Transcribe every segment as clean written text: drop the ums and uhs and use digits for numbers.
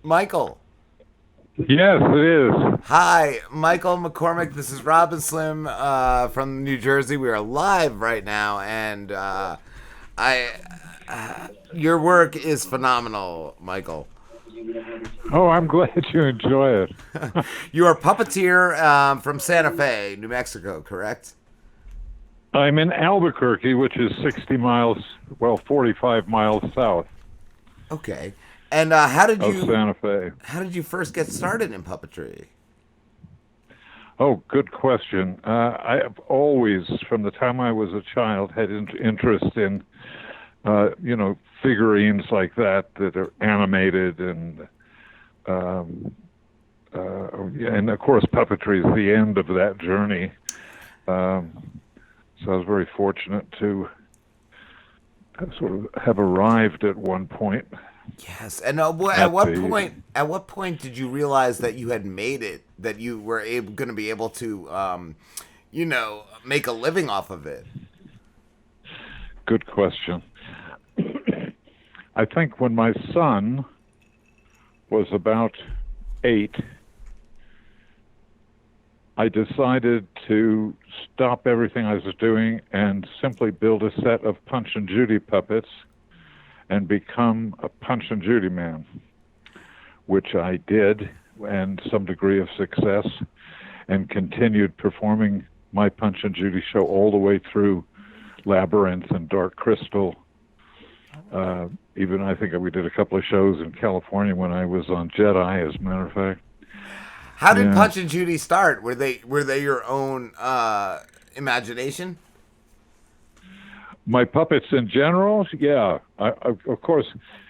Michael. Yes, it is. Hi, Michael McCormick. This is Robin Slim from New Jersey. We are live right now, and I, your work is phenomenal, Michael. Oh, I'm glad you enjoy it. You are puppeteer from Santa Fe, New Mexico, correct? I'm in Albuquerque, which is 60 miles, well, 45 miles south Okay. And of Santa Fe. how did you first get started in puppetry? Oh, good question. I have always, from the time I was a child, had interest in, figurines like that are animated um, and of course, puppetry is the end of that journey. So I was very fortunate to sort of have arrived at one point Yes. And at the at what point did you realize that you had made it? That you were going to be able to, make a living off of it? good question. I think when my son was about 8, I decided to stop everything I was doing and simply build a set of Punch and Judy puppets and become a Punch and Judy man, which I did, and some degree of success, and continued performing my Punch and Judy show all the way through Labyrinth and Dark Crystal. Even I think we did a couple of shows in California when I was on Jedi, as a matter of fact. How did Yeah. Punch and Judy start? Were they your own imagination? My puppets in general, yeah. Of course,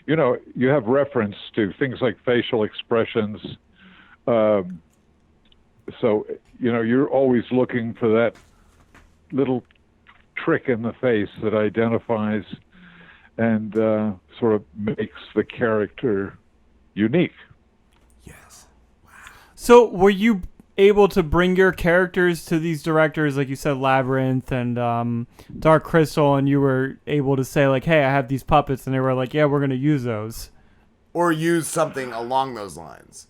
you have reference to things like facial expressions. Um, so, you're always looking for that little trick in the face that identifies and sort of makes the character unique. Yes. So, were you able to bring your characters to these directors, like you said, Labyrinth and Dark Crystal, and you were able to say, like, hey, I have these puppets, and they were like, yeah, we're going to use those? Or use something along those lines?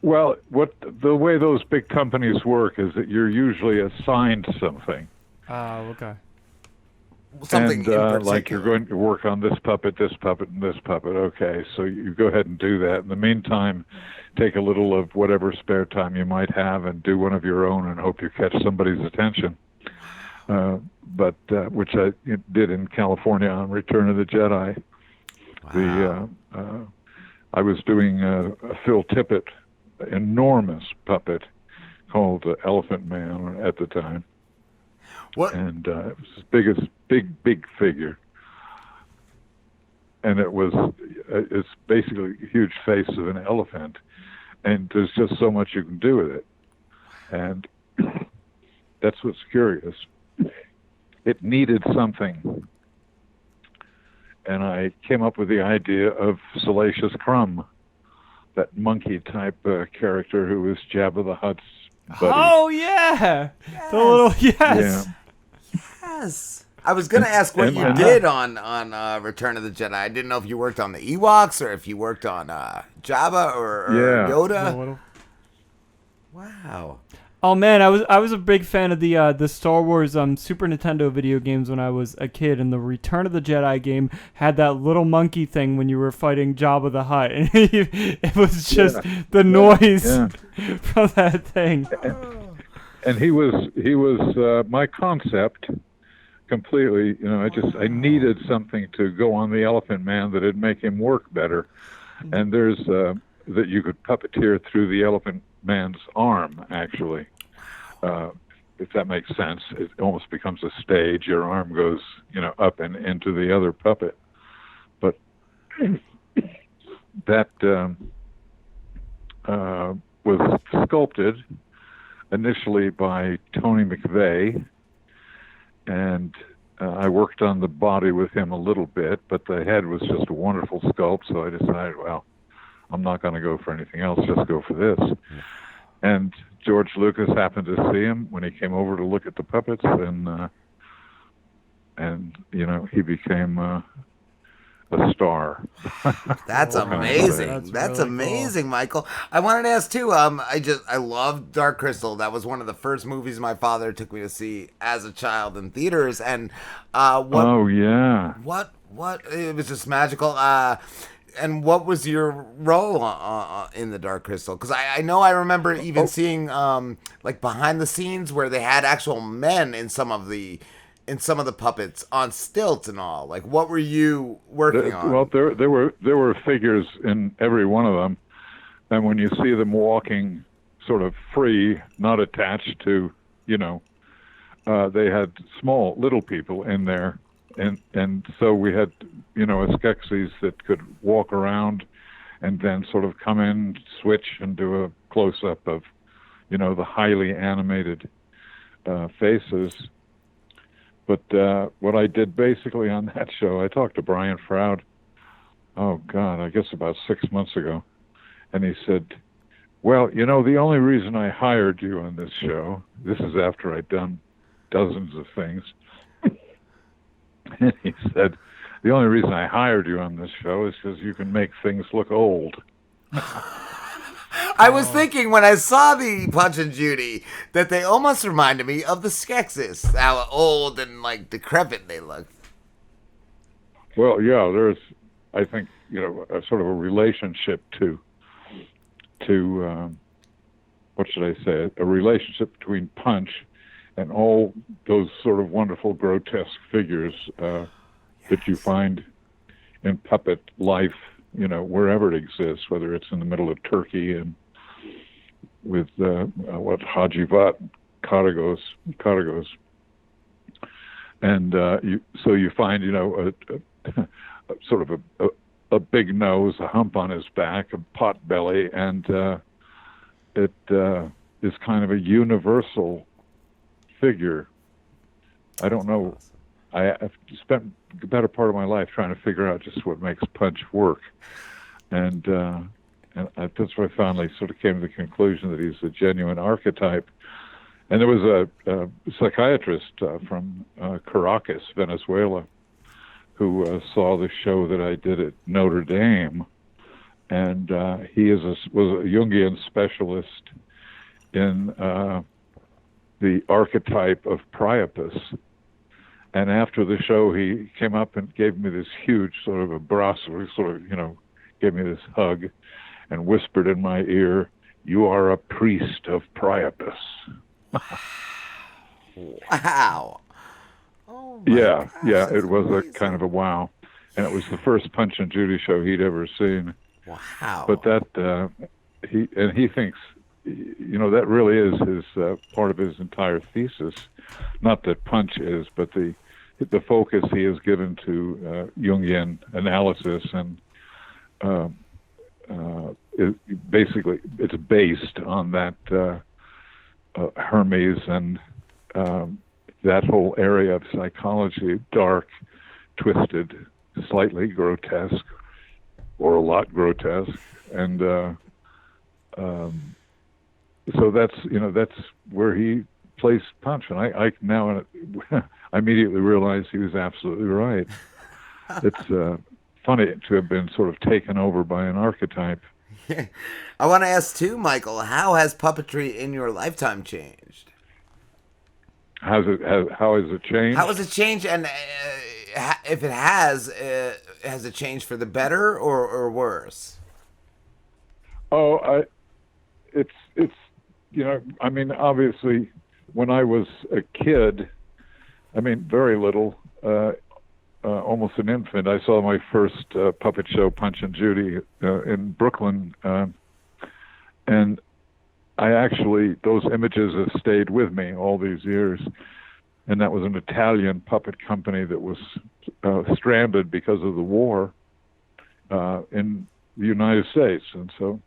Well, the way those big companies work is that you're usually assigned something. Oh, okay. Something And in like you're particular. going to work on this puppet, and this puppet. Okay, so you go ahead and do that. In the meantime, take a little of whatever spare time you might have and do one of your own and hope you catch somebody's attention. But which I did in California on Return of the Jedi. Wow. I was doing a Phil Tippett enormous puppet called Elephant Man at the time, What? and it was as big as big figure, and it's basically a huge face of an elephant, and there's just so much you can do with it, and that's what's curious. It needed something, and I came up with the idea of Salacious Crumb, that monkey type character who was Jabba the Hutt's buddy. Oh, yeah! Yes. The little, Yeah, yes! Yes. I was gonna ask what you and did on Return of the Jedi. I didn't know if you worked on the Ewoks or if you worked on Jabba or yeah. The Yoda. little... Wow. Oh man, I was a big fan of the Star Wars Super Nintendo video games when I was a kid, and the Return of the Jedi game had that little monkey thing when you were fighting Jabba the Hutt, and it was just Yeah, the noise yeah. from that thing. And he was my concept completely. I needed something to go on the Elephant Man that'd make him work better. And there's that you could puppeteer through the Elephant Man's arm, actually. Uh, if that makes sense, it almost becomes a stage. Your arm goes, up and into the other puppet. But that was sculpted initially by Tony McVeigh, and I worked on the body with him a little bit, but the head was just a wonderful sculpt, so I decided, well, I'm not going to go for anything else, just go for this. And George Lucas happened to see him when he came over to look at the puppets, and he became a star. That's Oh, amazing. that's That's really amazing, Michael. I wanted to ask too. I love Dark Crystal. That was one of the first movies my father took me to see as a child in theaters. And Oh yeah. what? It was just magical. And what was your role in the Dark Crystal? Because I know I remember even seeing like behind the scenes where they had actual men in some of the puppets on stilts and all. Like, what were you working on? Well, there were figures in every one of them, and when you see them walking sort of free, not attached to, they had small little people in there, and so we had Skeksis that could walk around, and then sort of come in, switch, and do a close up of, the highly animated faces. But what I did basically on that show, I talked to Brian Froud, oh God, I guess about 6 months ago, and he said, well, the only reason I hired you on this show, this is after I'd done dozens of things, and he said, the only reason I hired you on this show is because you can make things look old. I was thinking when I saw the Punch and Judy that they almost reminded me of the Skeksis, how old and like decrepit they look. Well, yeah, there's, I think, a sort of a relationship to what should I say? A relationship between Punch and all those sort of wonderful grotesque figures that you find in puppet life, wherever it exists, whether it's in the middle of Turkey and with Hajivat Karagos, and you find a sort of a big nose, a hump on his back, a pot belly, and it is kind of a universal figure. I don't know. I've spent the better part of my life trying to figure out just what makes Punch work, and that's where I finally sort of came to the conclusion that he's a genuine archetype. And there was a psychiatrist from Caracas, Venezuela, who saw the show that I did at Notre Dame, and he was a Jungian specialist in the archetype of Priapus. And after the show, he came up and gave me this huge sort of abrazo, gave me this hug, and whispered in my ear, "You are a priest of Priapus." Wow. Oh my yeah, gosh, it was amazing. a kind of a wow. And it was the first Punch and Judy show he'd ever seen. Wow. But that, he thinks, that really is his part of his entire thesis. Not that Punch is, but the focus he has given to Jungian analysis, and basically it's based on that Hermes and that whole area of psychology, dark, twisted, slightly grotesque, or a lot grotesque, and so that's where he placed Punch, and I now I immediately realized he was absolutely right. It's funny to have been sort of taken over by an archetype. I want to ask too, Michael, how has puppetry in your lifetime changed? How has it changed? How has it changed, and if it has it changed for the better or worse? Oh, it's I mean, obviously, when I was a kid, I mean, very little, almost an infant, I saw my first puppet show, Punch and Judy, in Brooklyn, and I actually, those images have stayed with me all these years, and that was an Italian puppet company that was stranded because of the war in the United States, and so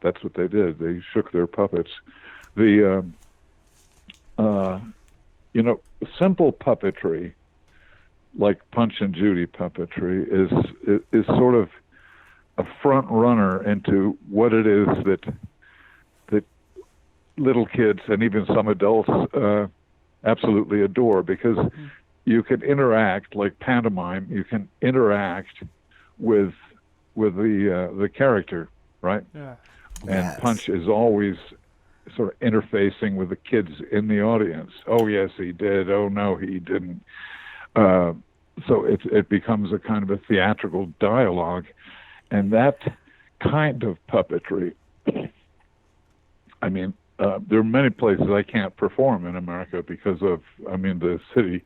that's what they did. They shook their puppets. The simple puppetry, like Punch and Judy puppetry, is sort of a front runner into what it is that little kids and even some adults absolutely adore, because you can interact like pantomime. You can interact with the character, right? Yeah. And Punch is always sort of interfacing with the kids in the audience. Oh yes, he did. Oh no, he didn't. So it becomes a kind of a theatrical dialogue, and that kind of puppetry. I mean, there are many places I can't perform in America because of, the city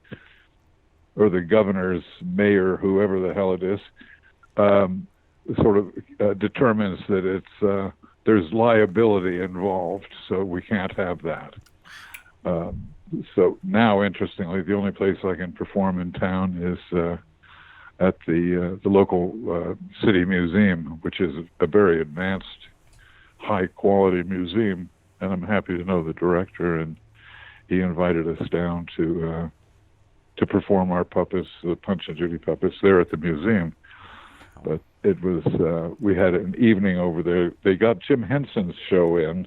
or the governor's mayor, whoever the hell it is, sort of determines that it's there's liability involved, so we can't have that. So now, interestingly, the only place I can perform in town is at the local city museum, which is a very advanced, high-quality museum, and I'm happy to know the director, and he invited us down to perform our puppets, the Punch and Judy puppets, there at the museum. But it was we had an evening over there. They got Jim Henson's show in,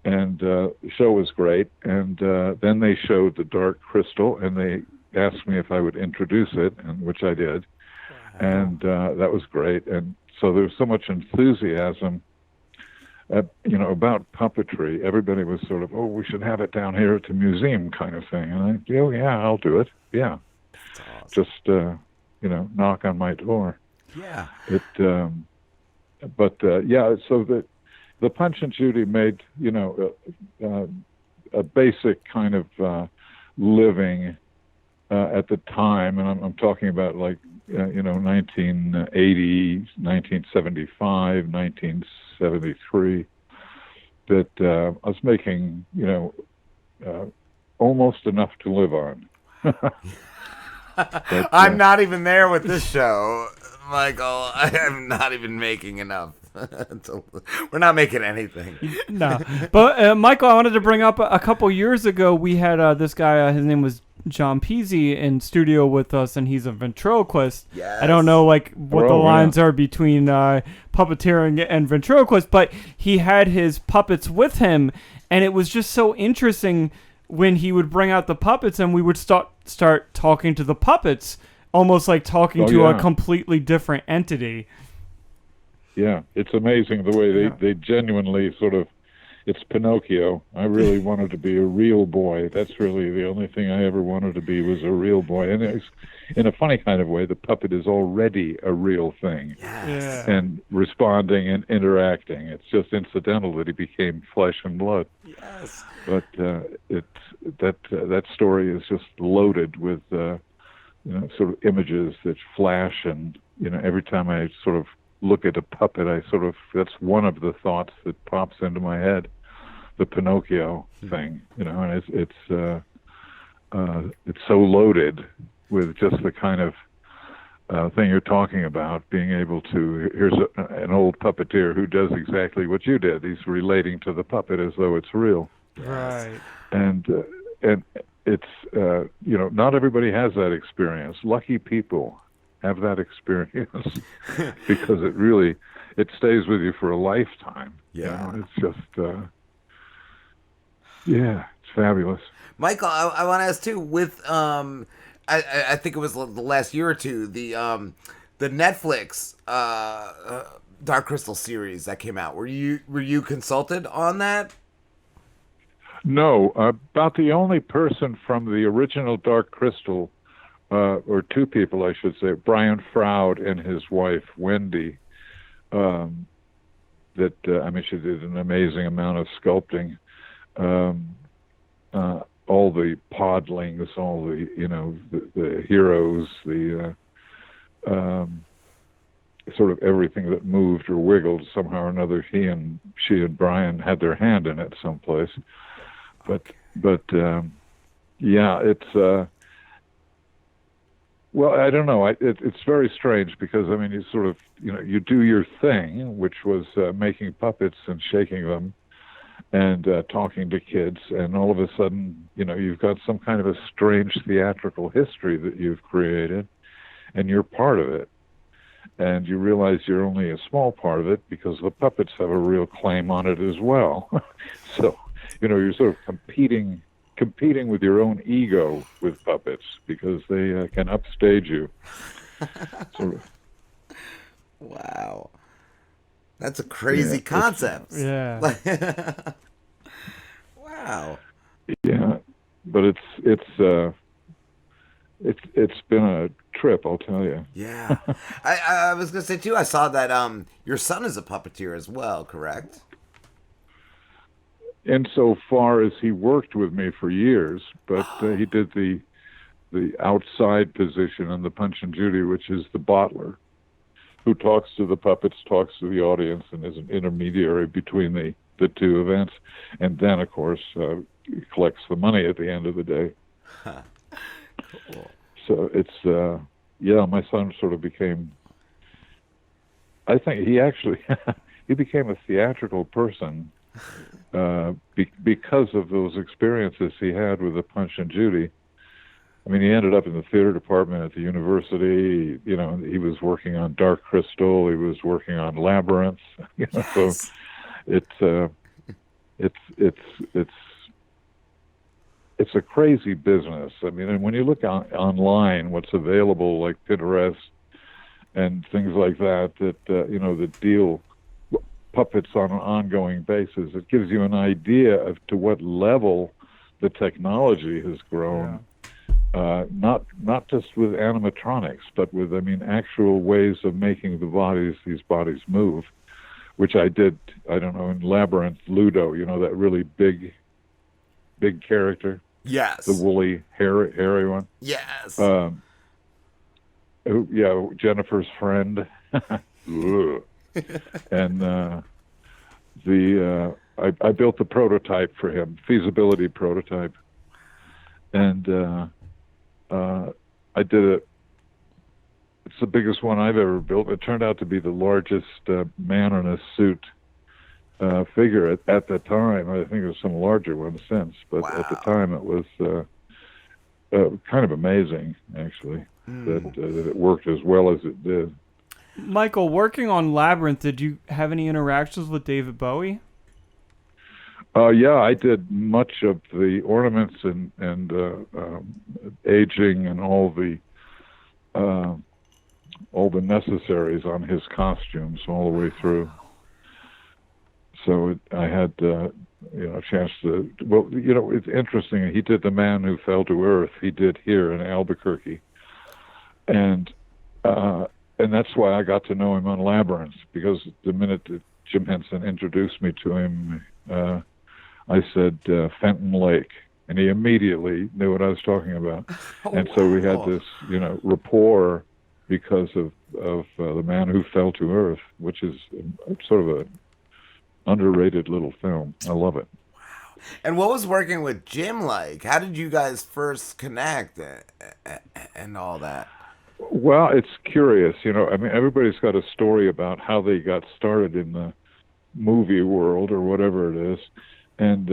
and the show was great. And then they showed the Dark Crystal, and they asked me if I would introduce it, and which I did. And that was great. And so there was so much enthusiasm, about puppetry. Everybody was sort of, oh, we should have it down here at the museum kind of thing. And I, oh, yeah, I'll do it. Yeah. That's awesome. Just, knock on my door. Yeah. So the Punch and Judy made, a basic kind of living at the time, and I'm talking about 1980, 1975, 1973, that I was making, almost enough to live on. But, I'm not even there with this show, Michael. I am not even making enough. We're not making anything. No. But, Michael, I wanted to bring up a couple years ago, we had this guy, his name was John Peasy, in studio with us, and he's a ventriloquist. Yes. I don't know what the lines are between puppeteering and ventriloquist, but he had his puppets with him, and it was just so interesting when he would bring out the puppets and we would start talking to the puppets, almost like talking to a completely different entity. Yeah, it's amazing the way they genuinely sort of, it's Pinocchio. I really wanted to be a real boy. That's really the only thing I ever wanted to be, was a real boy. And it's, in a funny kind of way, the puppet is already a real thing. Yes. Yeah. And responding and interacting. It's just incidental that he became flesh and blood. Yes. But that story is just loaded with sort of images that flash, and every time I sort of look at a puppet, that's one of the thoughts that pops into my head, the Pinocchio thing, and it's so loaded with just the kind of thing you're talking about, being able to, here's an old puppeteer who does exactly what you did. He's relating to the puppet as though it's real. Right. And it's, not everybody has that experience. Lucky people have that experience because it stays with you for a lifetime. Yeah. It's just, it's fabulous. Michael, I want to ask too, with, I think it was the last year or two, the Netflix, Dark Crystal series that came out. Were you consulted on that? No, about the only person from the original Dark Crystal, or two people, I should say, Brian Froud and his wife, Wendy, she did an amazing amount of sculpting. All the podlings, all the, the heroes, the sort of everything that moved or wiggled somehow or another, she and Brian had their hand in it someplace. But it's, well, I don't know. It's very strange because, you sort of, you do your thing, which was making puppets and shaking them and talking to kids, and all of a sudden, you've got some kind of a strange theatrical history that you've created, and you're part of it. And you realize you're only a small part of it because the puppets have a real claim on it as well. So, you're sort of competing competing with your own ego with puppets because they can upstage you. Sort of. Wow. That's a crazy Yeah, concept. Yeah. Wow. Yeah, but it's been a trip, I'll tell you. Yeah. I was gonna say too, I saw that your son is a puppeteer as well, correct? Insofar as he worked with me for years, but he did the outside position in the Punch and Judy, which is the bottler, who talks to the puppets, talks to the audience, and is an intermediary between the two events, and then, of course, collects the money at the end of the day. Cool. So it's, yeah, my son sort of became, I think he actually, he became a theatrical person because of those experiences he had with the Punch and Judy. I mean, he ended up in the theater department at the university. You know, he was working on Dark Crystal. He was working on Labyrinth. You know, Yes. so it's a crazy business. I mean, and when you look online, what's available, like Pinterest and things like that, you know, that deal puppets on an ongoing basis, it gives you an idea of to what level the technology has grown. Not just with animatronics, but with, I mean, actual ways of making these bodies move, which I did, I don't know, in Labyrinth, Ludo, you know, that really big character. Yes. The woolly, hairy one. Yes. Yeah, Jennifer's friend. And I built the prototype for him, feasibility prototype. And I did it. It's the biggest one I've ever built. It turned out to be the largest man in a suit figure at the time. I think there's some larger ones since, but Wow. at the time it was kind of amazing, actually, that it worked as well as it did. Michael, working on Labyrinth, did you have any interactions with David Bowie? Yeah, I did much of the ornaments and aging and all the necessaries on his costumes all the way through. So I had you know, a chance to. Well, you know, it's interesting. He did The Man Who Fell to Earth. He did here in Albuquerque, and that's why I got to know him on Labyrinth, because the minute that Jim Henson introduced me to him, I said Fenton Lake, and he immediately knew what I was talking about. And so we had this, you know, rapport because of The Man Who Fell to Earth, which is sort of a underrated little film. I love it. And what was working with Jim like? How did you guys first connect and all that? Well, it's curious, you know. I mean, everybody's got a story about how they got started in the movie world or whatever it is. And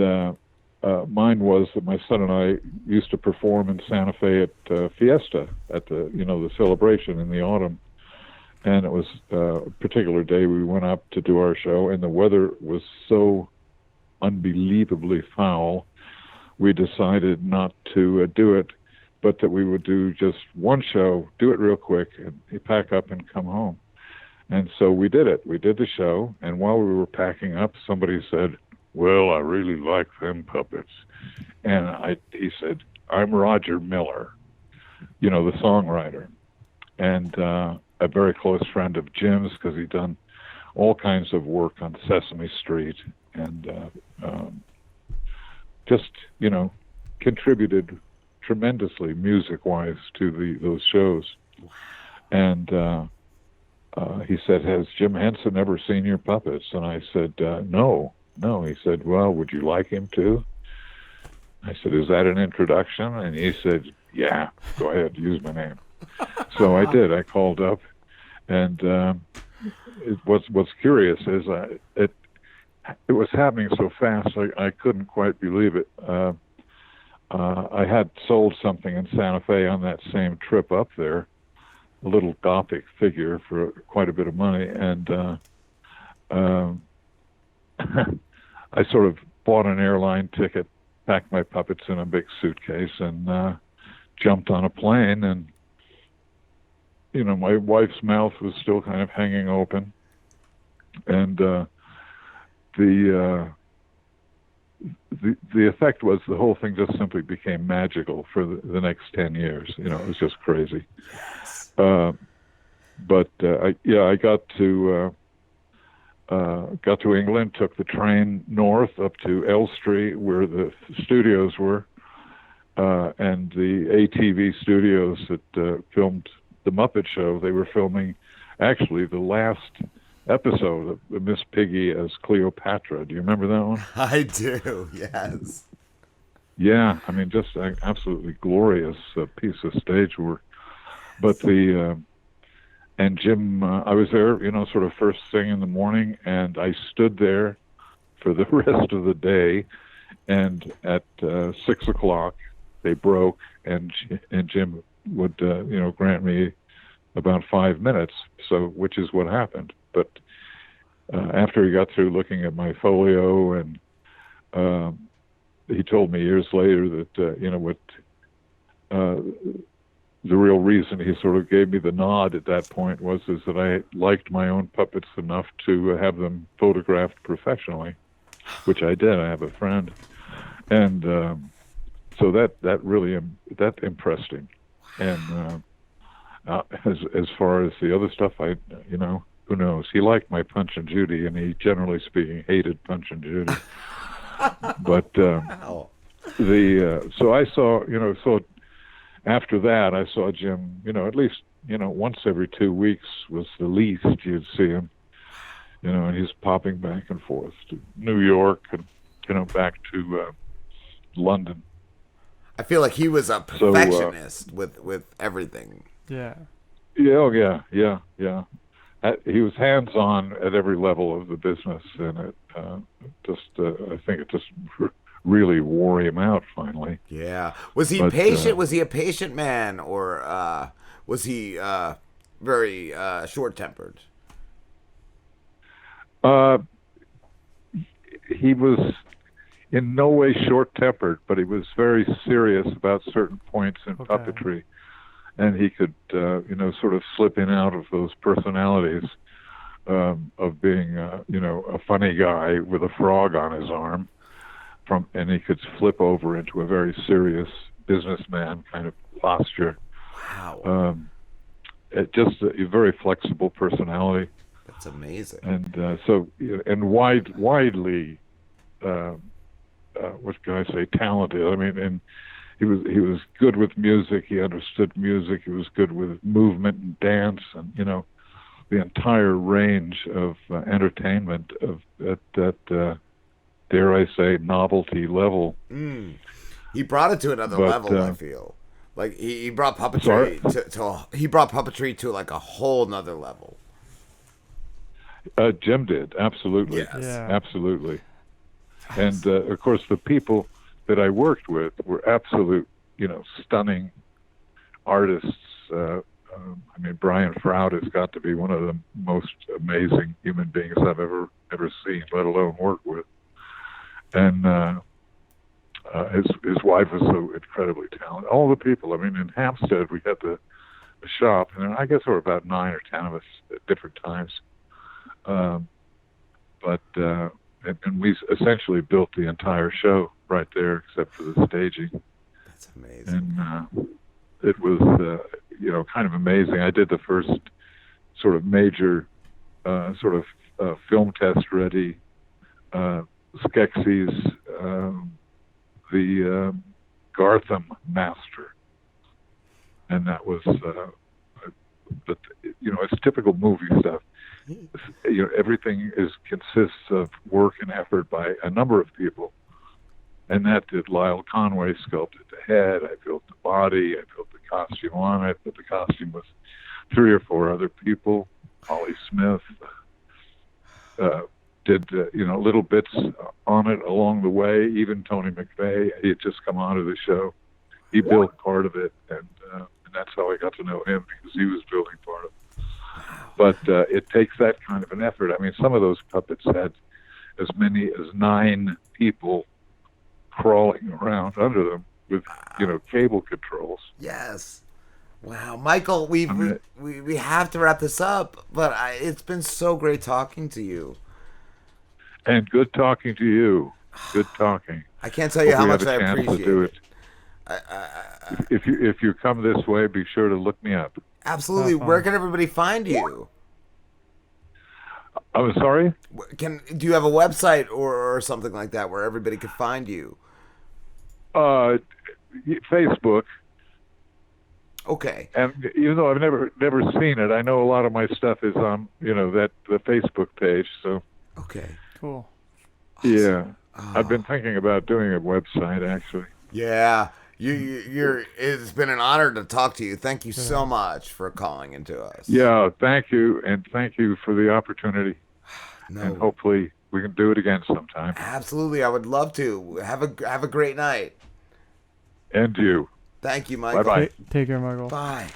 mine was that my son and I used to perform in Santa Fe at Fiesta, at the, you know, the celebration in the autumn. And it was a particular day we went up to do our show, and the weather was so unbelievably foul, we decided not to do it, but that we would do just one show, do it real quick, and pack up and come home. And so we did it. We did the show, and while we were packing up, somebody said, "Well, I really like them puppets." And he said, "I'm Roger Miller, you know, the songwriter, and a very close friend of Jim's, because he'd done all kinds of work on Sesame Street and just, you know, contributed tremendously music-wise to those shows." And he said, "Has Jim Henson ever seen your puppets?" And I said, No. He said, "Well, would you like him to?" I said, "Is that an introduction?" And he said, "Yeah, go ahead, use my name." So I did. I called up, and what's curious is it was happening so fast I couldn't quite believe it. I had sold something in Santa Fe on that same trip up there, a little Gothic figure for quite a bit of money, and I sort of bought an airline ticket packed my puppets in a big suitcase and jumped on a plane. And my wife's mouth was still kind of hanging open, and the effect was the whole thing just simply became magical for the next 10 years. It was just crazy. Yes. But I got to England, took the train north up to Elstree, where the studios were, and the ATV studios that filmed the Muppet Show. They were filming actually the last episode of Miss Piggy as Cleopatra. Do you remember that one? I do, yes. Yeah, I mean, just an absolutely glorious piece of stage work. But and Jim, I was there, sort of first thing in the morning, and I stood there for the rest of the day. And at 6 o'clock, they broke, and Jim would, grant me about 5 minutes. So, which is what happened. But after he got through looking at my folio, and he told me years later that the real reason he sort of gave me the nod at that point is that I liked my own puppets enough to have them photographed professionally, which I did. I have a friend, and so that really impressed him. And as far as the other stuff, who knows? He liked my Punch and Judy, and he, generally speaking, hated Punch and Judy. But Wow. so I saw, so after that, I saw Jim, at least, once every 2 weeks was the least you'd see him, and he's popping back and forth to New York and, back to London. I feel like he was a perfectionist with everything. Yeah. Yeah, oh, yeah. He was hands-on at every level of the business, and it I think it just really wore him out finally. Yeah. Was he patient? Was he a patient man, or was he very short-tempered? He was in no way short-tempered, but he was very serious about certain points in puppetry. And he could, sort of slip in out of those personalities of being, a funny guy with a frog on his arm, and he could flip over into a very serious businessman kind of posture. Wow. Just a very flexible personality. That's amazing. And widely, what can I say, talented. I mean, and he was good with music. He understood music. He was good with movement and dance, and the entire range of entertainment at that dare I say novelty level. He brought it to another level. I feel like he brought puppetry to like a whole nother level. Jim did, absolutely. Yes. Yeah. Absolutely. And of course, the people that I worked with were absolute, stunning artists. I mean, Brian Froud has got to be one of the most amazing human beings I've ever seen, let alone worked with. And his wife was so incredibly talented. All the people. I mean, in Hampstead, we had the shop, and I guess there were about 9 or 10 of us at different times. And we essentially built the entire show right there, except for the staging. That's amazing. And it was, kind of amazing. I did the first sort of major, film test ready Skeksis, the Gartham Master, and that was, it's typical movie stuff. Everything consists of work and effort by a number of people, and that did Lyle Conway sculpted the head. I built the body. I built the costume on it. But the costume was 3 or 4 other people. Holly Smith did little bits on it along the way. Even Tony McVeigh, he had just come onto the show. He built part of it, and that's how I got to know him, because he was building part of it. But it takes that kind of an effort. I mean, some of those puppets had as many as 9 people crawling around under them with, cable controls. Yes. Wow, Michael, we have to wrap this up, but it's been so great talking to you. And good talking to you. Good talking. I can't tell you Hope how we much have a I chance appreciate to do it. If you come this way, be sure to look me up. Absolutely. Where can everybody find you? I'm sorry? Do you have a website or something like that where everybody could find you? Facebook. Okay. And even though I've never seen it, I know a lot of my stuff is on the Facebook page. So okay, cool. Awesome. Yeah, I've been thinking about doing a website actually. Yeah, you're. It's been an honor to talk to you. Thank you so much for calling into us. Yeah, thank you, and thank you for the opportunity. No. And hopefully we can do it again sometime. Absolutely, I would love to. Have a great night. And you. Thank you, Michael. Bye-bye. Take care, Michael. Bye.